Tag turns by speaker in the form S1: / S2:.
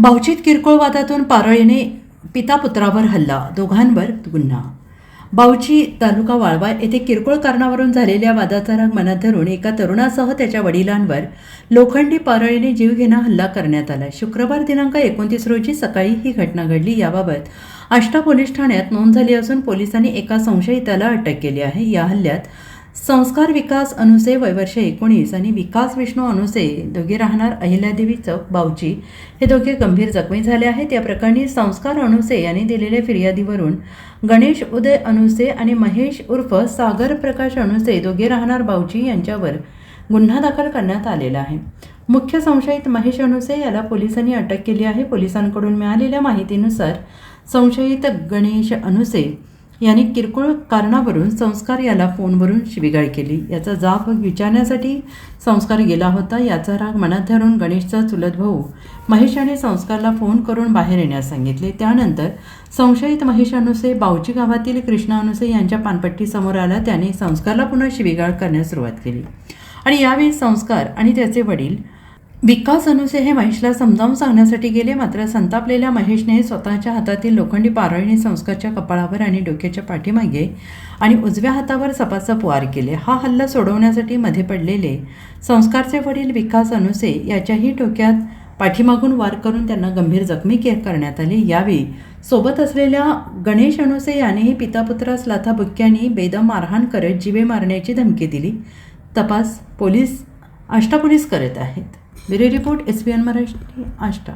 S1: भावचित किरकोळ वादातून पारळीने पिता पुत्रावर हल्ला, दोघांवर गुन्हा. बावची तालुका वाळवा येथे किरकोळ कारणावरून झालेल्या वादाचा राग मनात धरून एका तरुणासह त्याच्या वडिलांवर लोखंडी पारळीने जीवघेणा हल्ला करण्यात आला. शुक्रवार दिनांक 29 रोजी सकाळी ही घटना घडली. याबाबत आष्टा पोलीस ठाण्यात नोंद झाली असून पोलिसांनी एका संशयिताला अटक केली आहे. या हल्ल्यात संस्कार विकास अनुसे वय वर्ष 19 आणि विकास विष्णू अनुसे दोघे राहणार अहिल्यादेवी चौक बावची हे दोघे गंभीर जखमी झाले आहेत. या प्रकरणी संस्कार अनुसे यांनी दिलेल्या फिर्यादीवरून गणेश उदय अनुसे आणि महेश उर्फ सागर प्रकाश अनुसे दोघे राहणार बावची यांच्यावर गुन्हा दाखल करण्यात आलेला आहे. मुख्य संशयित महेश अनुसे याला पोलिसांनी अटक केली आहे. पोलिसांकडून मिळालेल्या माहितीनुसार संशयित गणेश अनुसे यांनी किरकोळ कारणावरून संस्कार याला फोनवरून शिवीगाळ केली. याचा जाब विचारण्यासाठी संस्कार गेला होता. याचा राग मनात धरून गणेशचा चुलत भाऊ महेश याने संस्कारला फोन करून बाहेर येण्यास सांगितले. त्यानंतर संशयित महेश अनुसे बावची गावातील कृष्णा अनुसे यांच्या पानपट्टीसमोर आला. त्याने संस्कारला पुन्हा शिवीगाळ करण्यास सुरुवात केली आणि यावेळी संस्कार आणि त्याचे वडील विकास अनुसे हे महेशला समजावून सांगण्यासाठी गेले. मात्र संतापलेल्या महेशने स्वतःच्या हातातील लोखंडी पारळीने संस्कारच्या कपाळावर आणि डोक्याच्या पाठीमागे आणि उजव्या हातावर सपासप वार केले. हा हल्ला सोडवण्यासाठी मध्ये पडलेले संस्कारचे वडील विकास अनुसे याच्याही डोक्यात पाठीमागून वार करून त्यांना गंभीर जखमी करण्यात आले. यावेळी सोबत असलेल्या गणेश अनुसे यानेही पितापुत्रास लाथाबुक्क्यांनी बेदम मारहाण करत जीवे मारण्याची धमकी दिली. तपास आष्टा पोलीस करत आहेत. Bureau report SBN Marathi Ashta.